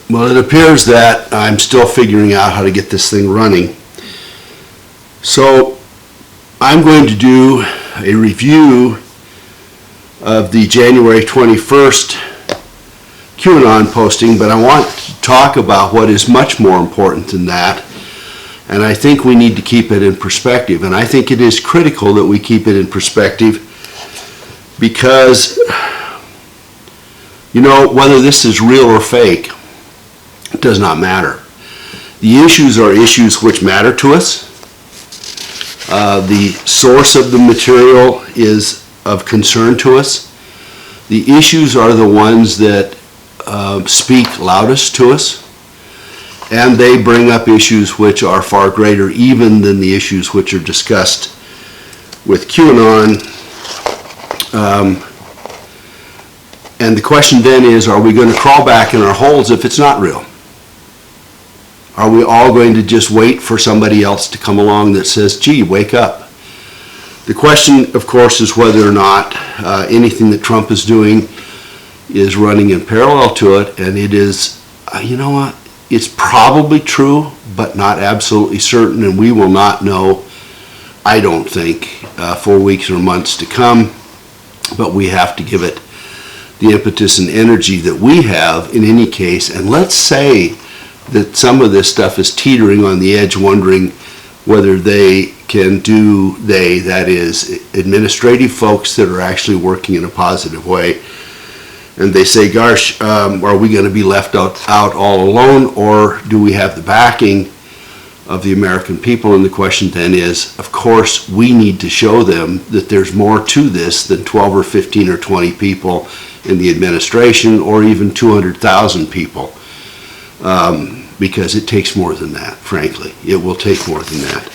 Well, it appears that I'm still figuring out how to get this thing running. So I'm going to do a review of the January 21st Q-Anon posting, but I want to talk about what is much more important than that. And I think we need to keep it in perspective. And I think it is critical that we keep it in perspective because, you know, whether this is real or fake, it does not matter. The issues are issues which matter to us. The source of the material is of concern to us. The issues are the ones that speak loudest to us. And they bring up issues which are far greater even than the issues which are discussed with QAnon. And the question then is, are we going to crawl back in our holes if it's not real? Are we all going to just wait for somebody else to come along that says, gee, wake up? The question, of course, is whether or not anything that Trump is doing is running in parallel to it. And it is, you know what? It's probably true, but not absolutely certain, and we will not know, I don't think, for weeks or months to come. But we have to give it the impetus and energy that we have in any case. And let's say that some of this stuff is teetering on the edge, wondering whether they can do, that is, administrative folks that are actually working in a positive way. And they say, gosh, are we going to be left out all alone, or do we have the backing of the American people? And the question then is, of course, we need to show them that there's more to this than 12 or 15 or 20 people in the administration, or even 200,000 people, because it takes more than that, frankly. It will take more than that.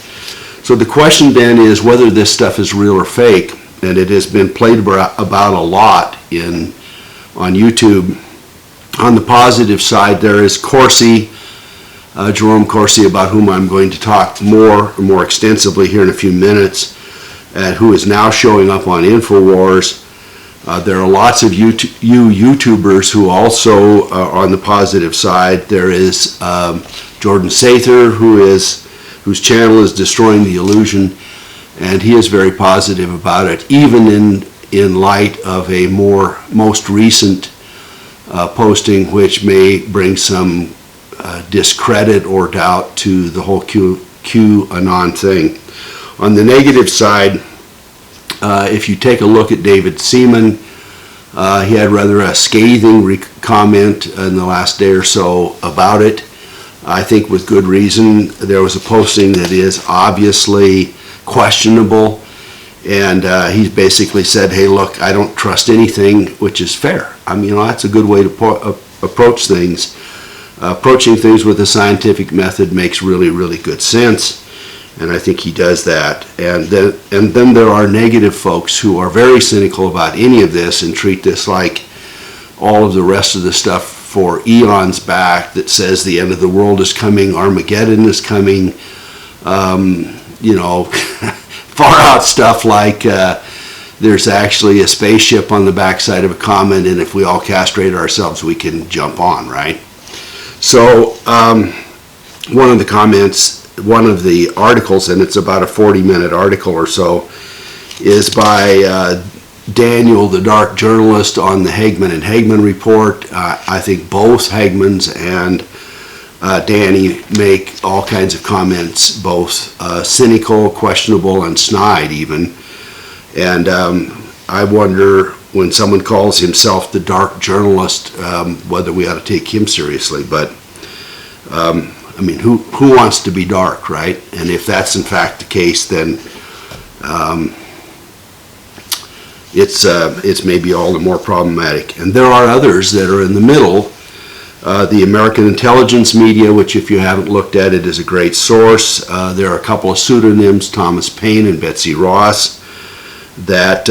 So the question then is whether this stuff is real or fake, and it has been played about a lot on YouTube. On the positive side, there is Corsi, Jerome Corsi, about whom I'm going to talk more extensively here in a few minutes, who is now showing up on InfoWars. There are lots of YouTubers who also are on the positive side. There is Jordan Sather, whose channel is Destroying the Illusion, and he is very positive about it, even in light of a most recent posting which may bring some discredit or doubt to the whole QAnon thing. On the negative side, if you take a look at David Seaman, he had rather a scathing comment in the last day or so about it. I think with good reason. There was a posting that is obviously questionable, and he basically said, hey, look, I don't trust anything, which is fair. I mean, that's a good way to approach things. Approaching things with a scientific method makes really, really good sense, and I think he does that. And then there are negative folks who are very cynical about any of this and treat this like all of the rest of the stuff for eons back that says the end of the world is coming, Armageddon is coming, you know, far out stuff like there's actually a spaceship on the backside of a comet, and if we all castrate ourselves, we can jump on, right? So one of the articles, and it's about a 40-minute article or so, is by Daniel, the dark journalist, on the Hagman and Hagman report. I think both Hagmans and Danny make all kinds of comments, both cynical, questionable, and snide even. And I wonder, when someone calls himself the dark journalist, whether we ought to take him seriously. But I mean, who wants to be dark, right? And if that's in fact the case, then it's maybe all the more problematic. And there are others that are in the middle. The American intelligence media, which if you haven't looked at it, is a great source. There are a couple of pseudonyms, Thomas Paine and Betsy Ross, that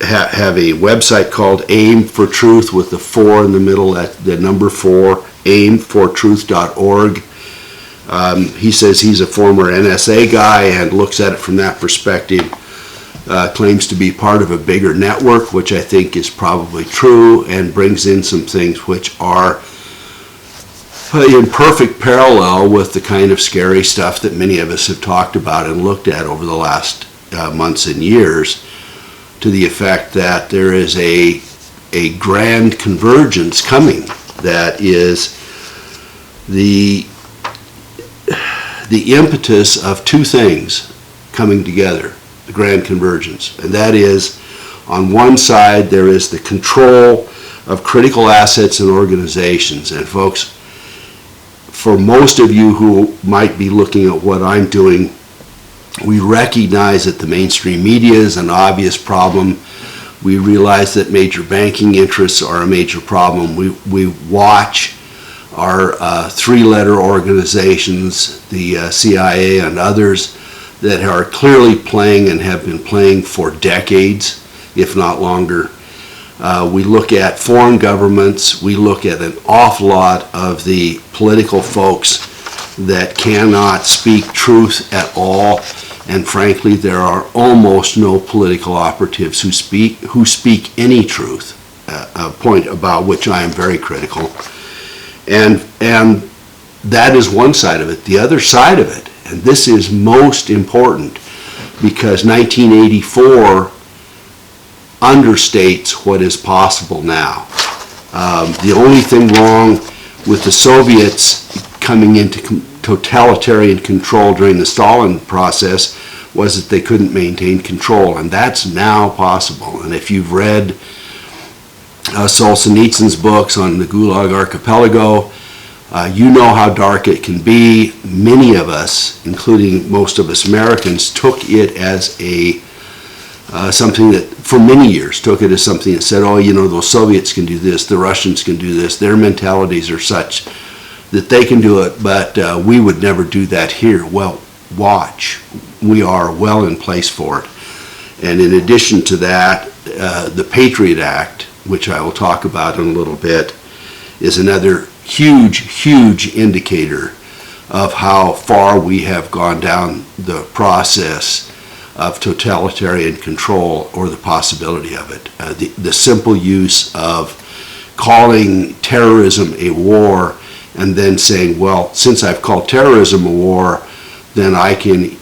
have a website called Aim for Truth, with the 4 in the middle, the number 4, aimfortruth.org. He says he's a former NSA guy and looks at it from that perspective. Claims to be part of a bigger network, which I think is probably true, and brings in some things which are in perfect parallel with the kind of scary stuff that many of us have talked about and looked at over the last months and years, to the effect that there is a grand convergence coming that is the impetus of two things coming together, the grand convergence. And that is, on one side, there is the control of critical assets and organizations. And folks, for most of you who might be looking at what I'm doing, we recognize that the mainstream media is an obvious problem. We realize that major banking interests are a major problem. We watch our three-letter organizations, the CIA and others, that are clearly playing and have been playing for decades, if not longer. We look at foreign governments. We look at an awful lot of the political folks that cannot speak truth at all. And frankly, there are almost no political operatives who speak any truth, a point about which I am very critical. And that is one side of it. The other side of it, and this is most important, because 1984 understates what is possible now. The only thing wrong with the Soviets coming into totalitarian control during the Stalin process was that they couldn't maintain control, and that's now possible. And if you've read Solzhenitsyn's books on the Gulag Archipelago, you know how dark it can be. Many of us, including most of us Americans, took it as something that, for many years, took it as something that said, oh, you know, those Soviets can do this, the Russians can do this, their mentalities are such that they can do it, but we would never do that here. Well, watch. We are well in place for it. And in addition to that, the Patriot Act, which I will talk about in a little bit, is another huge, huge indicator of how far we have gone down the process of totalitarian control, or the possibility of it. The simple use of calling terrorism a war and then saying, well, since I've called terrorism a war, then I can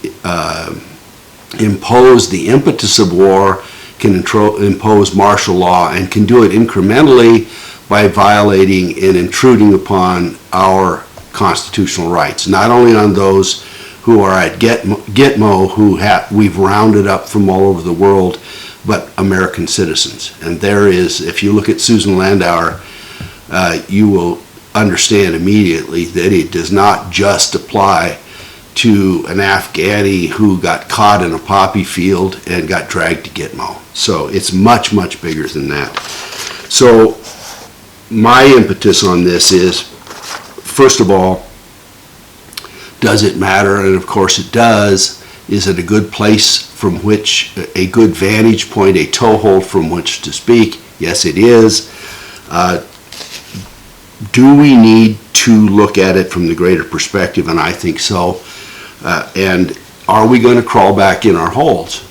impose the impetus of war, can impose martial law, and can do it incrementally by violating and intruding upon our constitutional rights, not only on those who are at Gitmo, who we've rounded up from all over the world, but American citizens. And there is, if you look at Susan Landauer, you will understand immediately that it does not just apply to an Afghani who got caught in a poppy field and got dragged to Gitmo. So it's much, much bigger than that. So my impetus on this is, first of all, does it matter? And of course it does. Is it a good place from which, a good vantage point, a toehold from which to speak? Yes, it is. Do we need to look at it from the greater perspective? And I think so. And are we going to crawl back in our holes?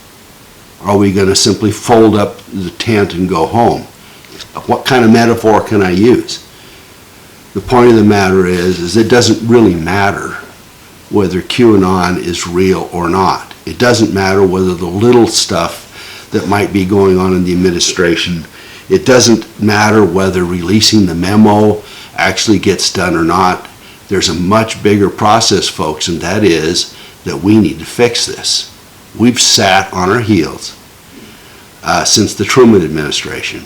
Are we going to simply fold up the tent and go home? What kind of metaphor can I use? The point of the matter is it doesn't really matter whether QAnon is real or not. It doesn't matter whether the little stuff that might be going on in the administration, it doesn't matter whether releasing the memo actually gets done or not. There's a much bigger process, folks, and that is that we need to fix this. We've sat on our heels since the Truman administration,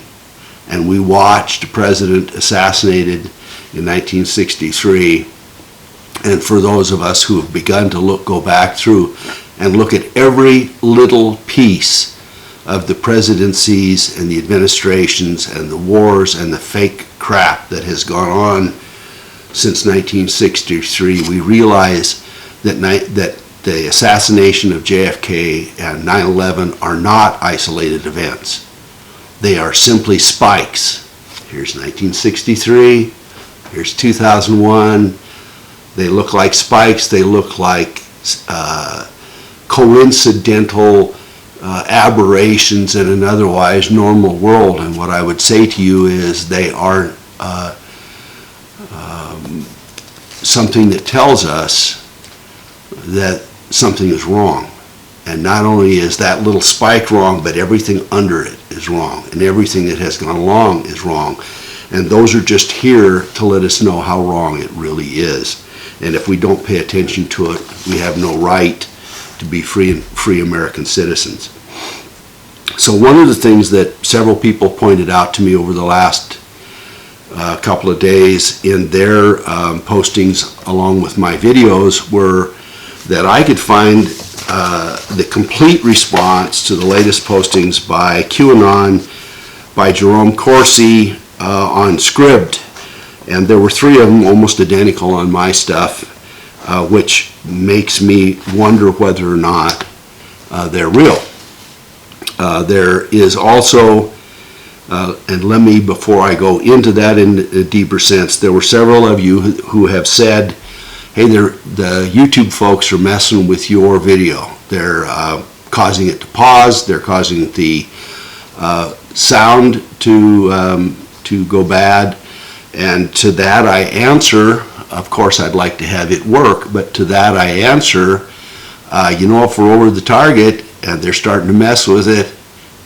and we watched a president assassinated in 1963. And for those of us who have begun to go back through and look at every little piece of the presidencies and the administrations and the wars and the fake crap that has gone on since 1963, we realize that the assassination of JFK and 9/11 are not isolated events. They are simply spikes. Here's 1963, here's 2001. They look like spikes. They look like coincidental aberrations in an otherwise normal world. And what I would say to you is they are something that tells us that something is wrong. And not only is that little spike wrong, but everything under it is wrong, and everything that has gone along is wrong. And those are just here to let us know how wrong it really is. And if we don't pay attention to it, we have no right to be free American citizens. So one of the things that several people pointed out to me over the last couple of days in their postings along with my videos were that I could find the complete response to the latest postings by Q-Anon, by Jerome Corsi on Scribd, and there were 3 of them almost identical on my stuff, which makes me wonder whether or not they're real. There is also, and let me, before I go into that in a deeper sense, there were several of you who have said, hey, the YouTube folks are messing with your video. They're causing it to pause. They're causing the sound to go bad. And to that I answer, of course I'd like to have it work, but to that I answer, you know, if we're over the target and they're starting to mess with it,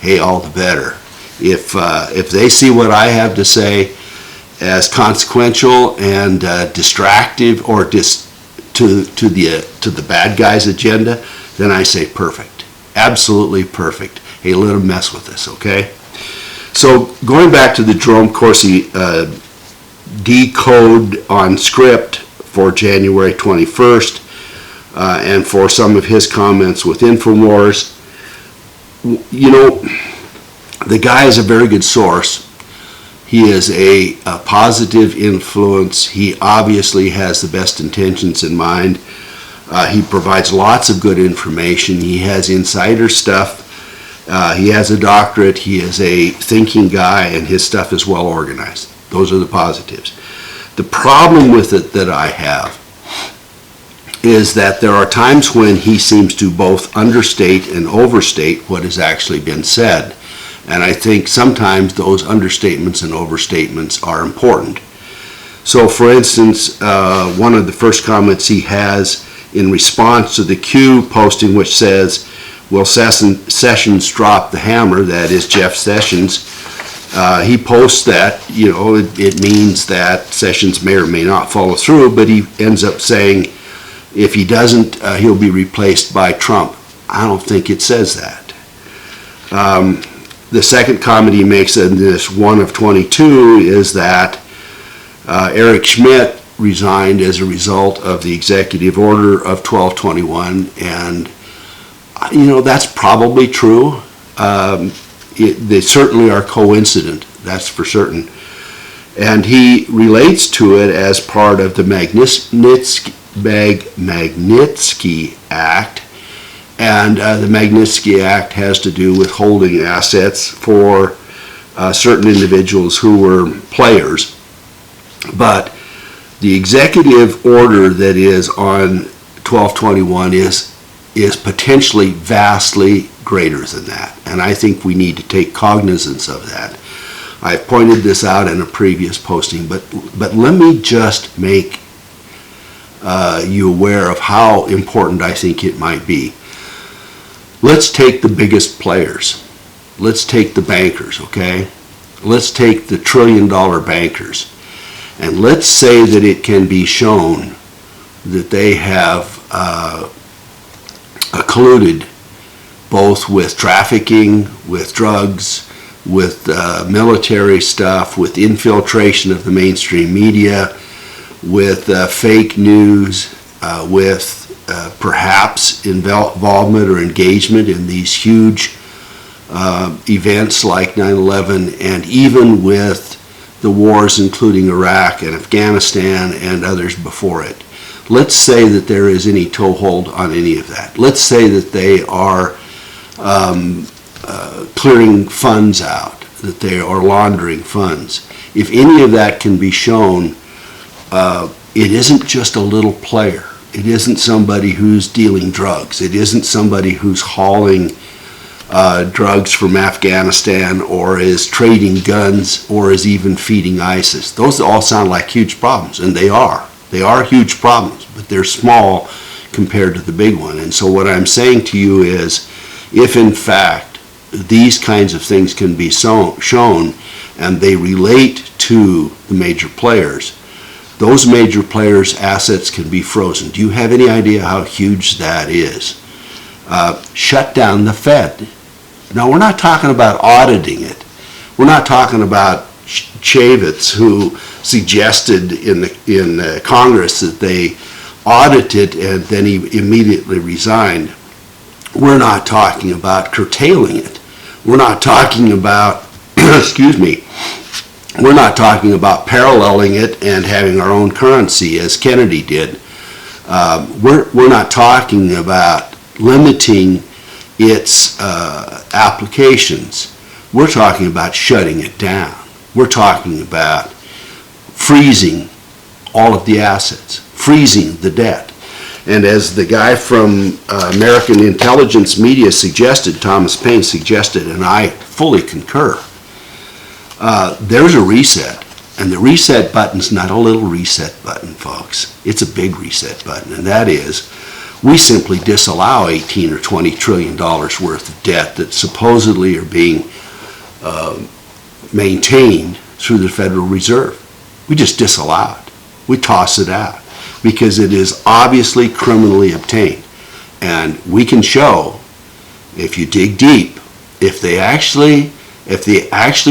hey, all the better. If they see what I have to say as consequential and distractive or to the bad guy's agenda, then I say perfect, absolutely perfect. Hey, let them mess with this, okay? So going back to the Jerome Corsi decode on Script for January 21st, and for some of his comments with InfoWars, you know, the guy is a very good source. He is a positive influence. He obviously has the best intentions in mind. He provides lots of good information. He has insider stuff. He has a doctorate. He is a thinking guy, and his stuff is well organized. Those are the positives. The problem with it that I have is that there are times when he seems to both understate and overstate what has actually been said. And I think sometimes those understatements and overstatements are important. So for instance, one of the first comments he has in response to the Q posting, which says, will Sessions drop the hammer? That is Jeff Sessions. He posts that, you know, it means that Sessions may or may not follow through, but he ends up saying if he doesn't, he'll be replaced by Trump. I don't think it says that. The second comment he makes in this one of 22 is that Eric Schmidt resigned as a result of the executive order of 1221, and you know, that's probably true. They certainly are coincident, that's for certain. And he relates to it as part of the Magnitsky Act, and the Magnitsky Act has to do with holding assets for certain individuals who were players. But the executive order that is on 1221 is potentially vastly greater than that, and I think we need to take cognizance of that. I pointed this out in a previous posting, but let me just make you aware of how important I think it might be. Let's take the biggest players. Let's take the bankers, okay? Let's take the trillion-dollar bankers, and let's say that it can be shown that they have colluded both with trafficking, with drugs, with military stuff, with infiltration of the mainstream media, with fake news, with perhaps involvement or engagement in these huge events like 9/11, and even with the wars including Iraq and Afghanistan and others before it. Let's say that there is any toehold on any of that. Let's say that they are clearing funds out, that they are laundering funds. If any of that can be shown, it isn't just a little player. It isn't somebody who's dealing drugs. It isn't somebody who's hauling drugs from Afghanistan or is trading guns or is even feeding ISIS. Those all sound like huge problems, and they are. They are huge problems, but they're small compared to the big one. And so what I'm saying to you is, if in fact these kinds of things can be shown and they relate to the major players, those major players' assets can be frozen. Do you have any idea how huge that is? Shut down the Fed. Now, we're not talking about auditing it. We're not talking about Chavez, who suggested in Congress that they audit it and then he immediately resigned. We're not talking about curtailing it. We're not talking about, excuse me, we're not talking about paralleling it and having our own currency as Kennedy did. We're not talking about limiting its applications. We're talking about shutting it down. We're talking about freezing all of the assets, freezing the debt. And as the guy from American Intelligence Media suggested, Thomas Paine suggested, and I fully concur, there's a reset. And the reset button's not a little reset button, folks. It's a big reset button, and that is, we simply disallow 18 or 20 trillion dollars worth of debt that supposedly are being maintained through the Federal Reserve. We just disallow it. We toss it out because it is obviously criminally obtained. And we can show, if you dig deep, if they actually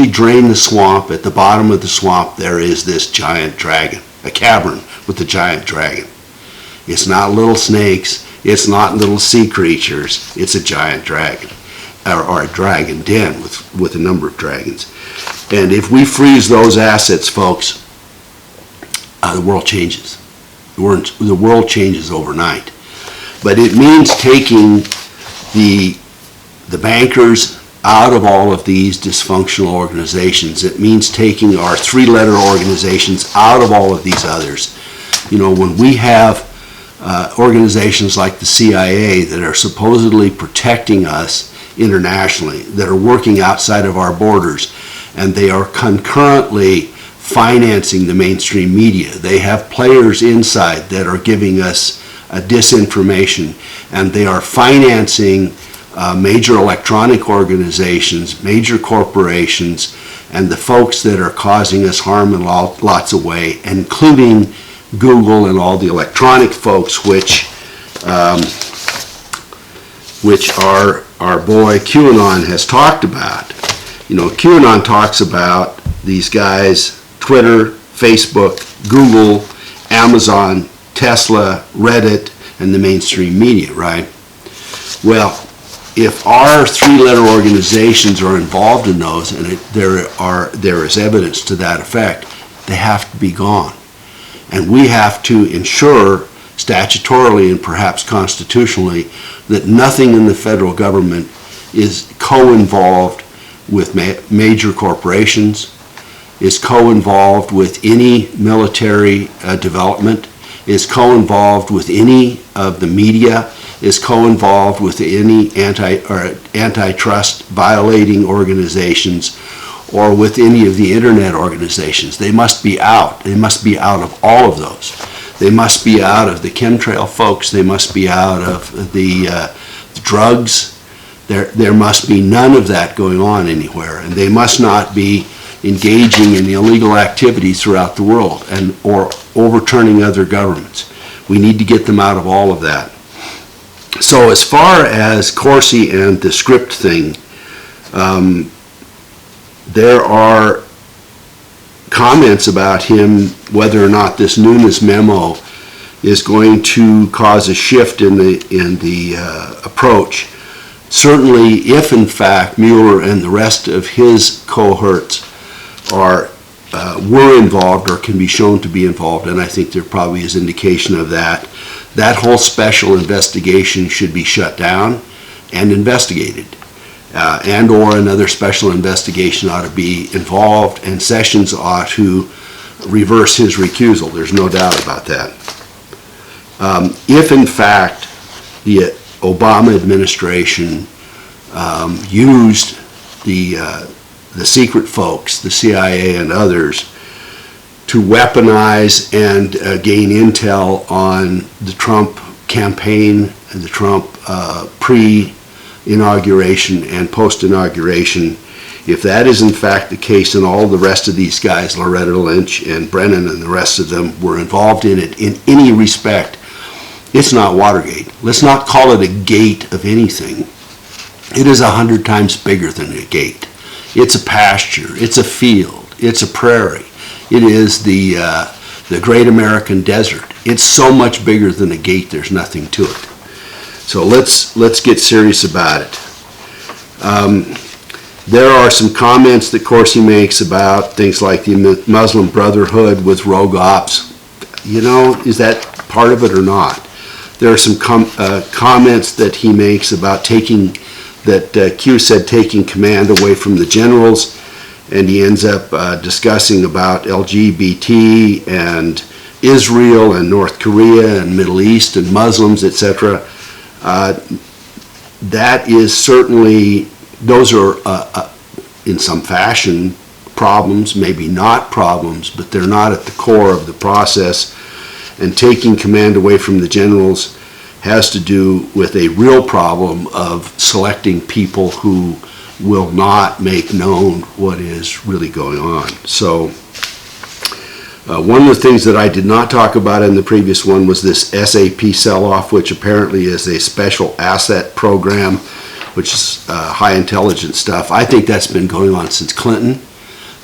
drain the swamp, at the bottom of the swamp there is this giant dragon, a cavern with a giant dragon. It's not little snakes, it's not little sea creatures, it's a giant dragon, or a dragon den with a number of dragons. And if we freeze those assets, folks, the world changes. The world changes overnight. But it means taking the bankers out of all of these dysfunctional organizations. It means taking our three-letter organizations out of all of these others. You know, when we have organizations like the CIA that are supposedly protecting us internationally, that are working outside of our borders, and they are concurrently financing the mainstream media. They have players inside that are giving us disinformation, and they are financing major electronic organizations, major corporations, and the folks that are causing us harm in lots of ways, including Google and all the electronic folks, which our boy Q-Anon has talked about. You know, Q-Anon talks about these guys, Twitter, Facebook, Google, Amazon, Tesla, Reddit, and the mainstream media, right? Well, if our three-letter organizations are involved in those, and there is evidence to that effect, they have to be gone. And we have to ensure statutorily and perhaps constitutionally that nothing in the federal government is co-involved with major corporations, is co-involved with any military development, is co-involved with any of the media, is co-involved with any antitrust violating organizations, or with any of the internet organizations. They must be out. They must be out of all of those. They must be out of the chemtrail folks. They must be out of the drugs. There must be none of that going on anywhere, and they must not be engaging in illegal activities throughout the world or overturning other governments. We need to get them out of all of that. So as far as Corsi and the script thing, there are comments about him, whether or not this Nunes memo is going to cause a shift in the approach. Certainly, if in fact Mueller and the rest of his cohorts were involved or can be shown to be involved, and I think there probably is indication of that, that whole special investigation should be shut down and investigated. And or another special investigation ought to be involved, and Sessions ought to reverse his recusal. There's no doubt about that. If in fact the Obama administration used the secret folks, the CIA and others, to weaponize and gain intel on the Trump campaign and the Trump pre-inauguration and post-inauguration. If that is in fact the case, and all the rest of these guys, Loretta Lynch and Brennan and the rest of them, were involved in it in any respect, it's not Watergate. Let's not call it a gate of anything. It is 100 times bigger than a gate. It's a pasture, it's a field, it's a prairie. It is the great American desert. It's so much bigger than a gate, there's nothing to it. So let's get serious about it. There are some comments that Corsi makes about things like the Muslim Brotherhood with rogue ops. You know, is that part of it or not? There are some comments that he makes about Q said taking command away from the generals, and he ends up discussing about LGBT and Israel and North Korea and Middle East and Muslims, etc. That is certainly, those are in some fashion problems, maybe not problems, but they're not at the core of the process. And taking command away from the generals has to do with a real problem of selecting people who will not make known what is really going on. So one of the things that I did not talk about in the previous one was this SAP sell-off, which apparently is a special asset program, which is high intelligence stuff. I think that's been going on since Clinton.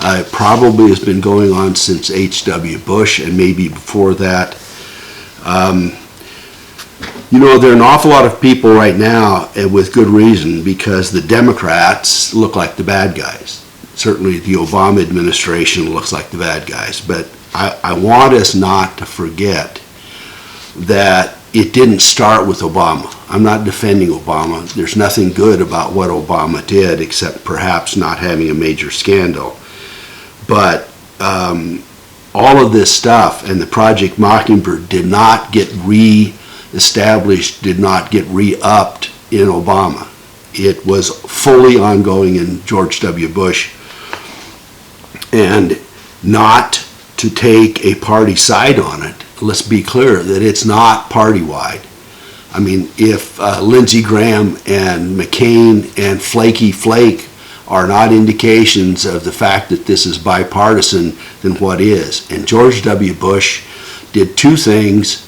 It probably has been going on since H.W. Bush and maybe before that. You know, there are an awful lot of people right now, and with good reason, because the Democrats look like the bad guys. Certainly the Obama administration looks like the bad guys, but I want us not to forget that it didn't start with Obama. I'm not defending Obama. There's nothing good about what Obama did except perhaps not having a major scandal. But all of this stuff and the Project Mockingbird did not get re-established, did not get re-upped in Obama. It was fully ongoing in George W. Bush. And not to take a party side on it, let's be clear that it's not party-wide. I mean, if Lindsey Graham and McCain and Flaky Flake are not indications of the fact that this is bipartisan, then what is? And George W. Bush did two things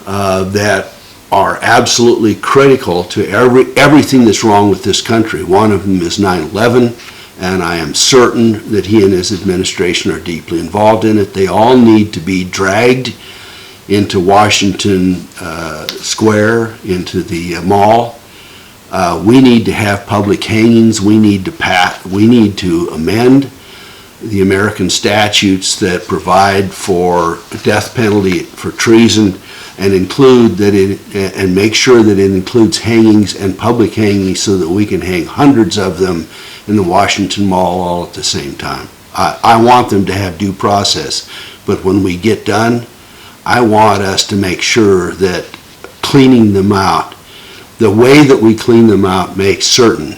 that are absolutely critical to everything that's wrong with this country. One of them is 9/11, and I am certain that he and his administration are deeply involved in it. They all need to be dragged into Washington Square, into the mall. We need to have public hangings. We need to amend the American statutes that provide for death penalty for treason, and include that and make sure that it includes hangings and public hangings so that we can hang hundreds of them in the Washington Mall all at the same time. I want them to have due process, but when we get done, I want us to make sure that cleaning them out, the way that we clean them out, makes certain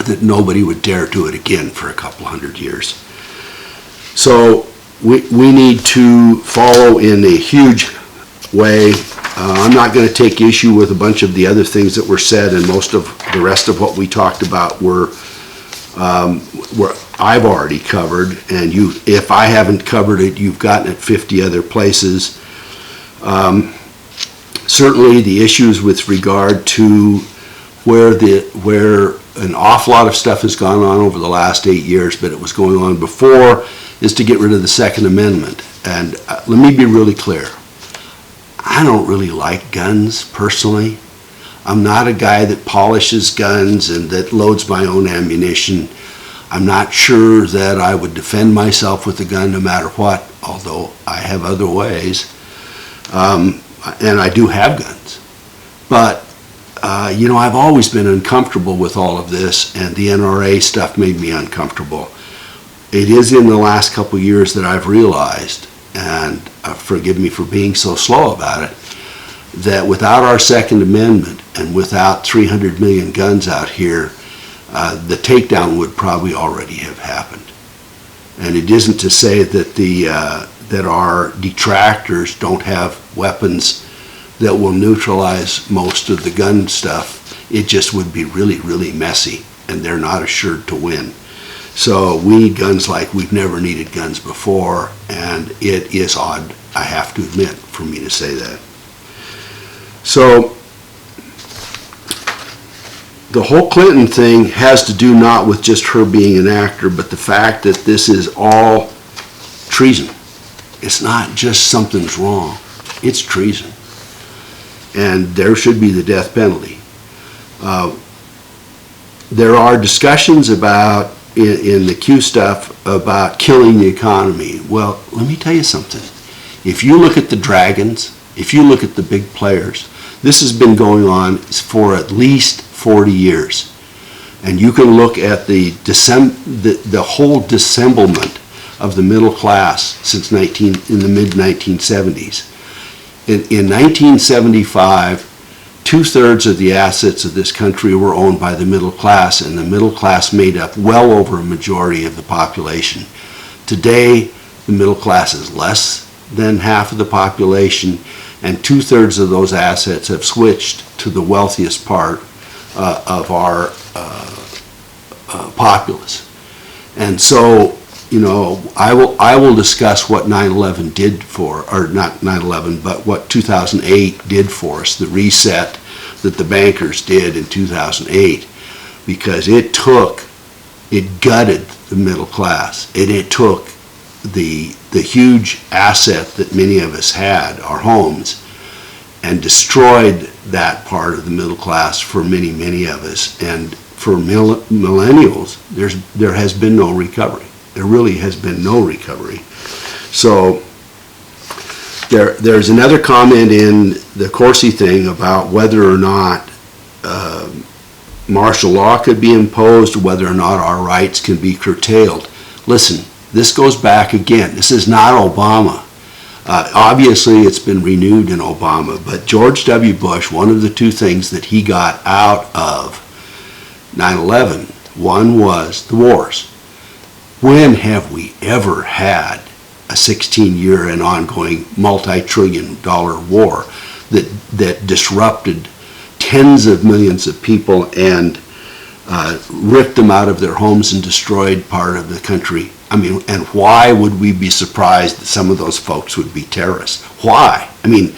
that nobody would dare do it again for a couple hundred years. So we need to follow in a huge way. I'm not going to take issue with a bunch of the other things that were said, and most of the rest of what we talked about were I've already covered, and if I haven't covered it, you've gotten it 50 other places. Certainly the issues with regard to where an awful lot of stuff has gone on over the last 8 years, but it was going on before, is to get rid of the Second Amendment. And let me be really clear. I don't really like guns personally. I'm not a guy that polishes guns and that loads my own ammunition. I'm not sure that I would defend myself with a gun no matter what, although I have other ways. And I do have guns. But, you know, I've always been uncomfortable with all of this, and the NRA stuff made me uncomfortable. It is in the last couple of years that I've realized, and forgive me for being so slow about it, that without our Second Amendment and without 300 million guns out here, the takedown would probably already have happened. And it isn't to say that that our detractors don't have weapons that will neutralize most of the gun stuff. It just would be really, really messy, and they're not assured to win. So we need guns like we've never needed guns before, and it is odd, I have to admit, for me to say that. So the whole Clinton thing has to do not with just her being an actor, but the fact that this is all treason. It's not just something's wrong, it's treason. And there should be the death penalty. There are discussions about, in the Q stuff, about killing the economy. Well, let me tell you something. If you look at the dragons, if you look at the big players, this has been going on for at least 40 years. And you can look at the whole dissemblement of the middle class since in the mid-1970s. In 1975, 2/3 of the assets of this country were owned by the middle class, and the middle class made up well over a majority of the population. Today, the middle class is less than half of the population, and 2/3 of those assets have switched to the wealthiest part of our populace. And so, you know, I will discuss what 9/11 did for, or not 9/11, but what 2008 did for us, the reset that the bankers did in 2008, because it gutted the middle class, and it took the huge asset that many of us had, our homes, and destroyed that part of the middle class for many, many of us. And for millennials, there has been no recovery. There really has been no recovery. So there's another comment in the Corsi thing about whether or not martial law could be imposed, whether or not our rights can be curtailed. Listen, this goes back again. This is not Obama. Obviously, it's been renewed in Obama, but George W. Bush, one of the two things that he got out of 9/11, one was the wars. When have we ever had a 16-year and ongoing multi-trillion-dollar war that disrupted tens of millions of people and ripped them out of their homes and destroyed part of the country? I mean, and why would we be surprised that some of those folks would be terrorists? Why? I mean,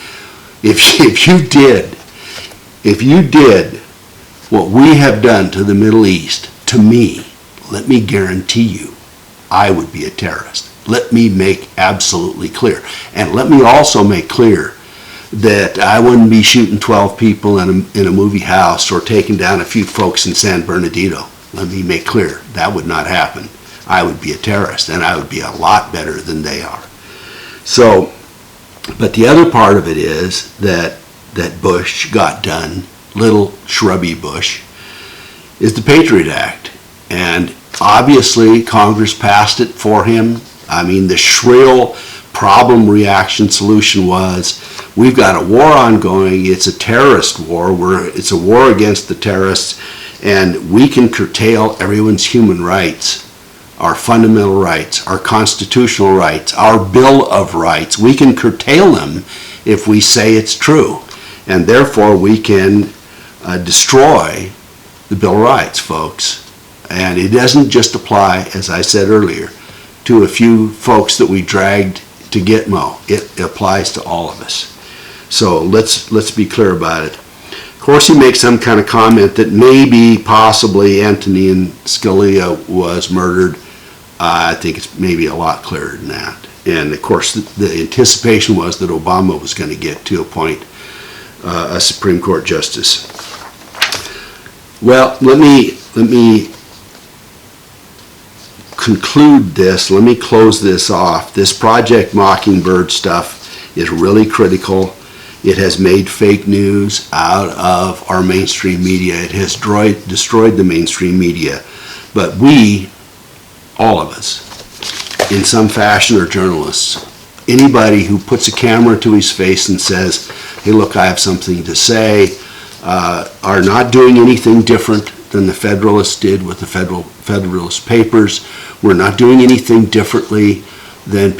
if you did what we have done to the Middle East, to me, let me guarantee you, I would be a terrorist. Let me make absolutely clear. And let me also make clear that I wouldn't be shooting 12 people in a movie house or taking down a few folks in San Bernardino. Let me make clear, that would not happen. I would be a terrorist, and I would be a lot better than they are. So, but the other part of it is that Bush got done, little shrubby Bush, is the Patriot Act. And obviously, Congress passed it for him. I mean, the shrill problem reaction solution was, we've got a war ongoing, it's a terrorist war, it's a war against the terrorists, and we can curtail everyone's human rights, our fundamental rights, our constitutional rights, our Bill of Rights. We can curtail them if we say it's true, and therefore we can destroy the Bill of Rights, folks. And it doesn't just apply, as I said earlier, to a few folks that we dragged to Gitmo. It applies to all of us. So let's be clear about it. Of course, he makes some kind of comment that maybe, possibly, Antonin Scalia was murdered. I think it's maybe a lot clearer than that. And of course, the anticipation was that Obama was going to get to appoint a Supreme Court justice. Well, let me conclude this. Let me close this off. This Project Mockingbird stuff is really critical. It has made fake news out of our mainstream media. It has destroyed the mainstream media. But we, all of us, in some fashion, are journalists. Anybody who puts a camera to his face and says, hey, look, I have something to say, are not doing anything different than the Federalists did with the Federalist Papers. We're not doing anything differently than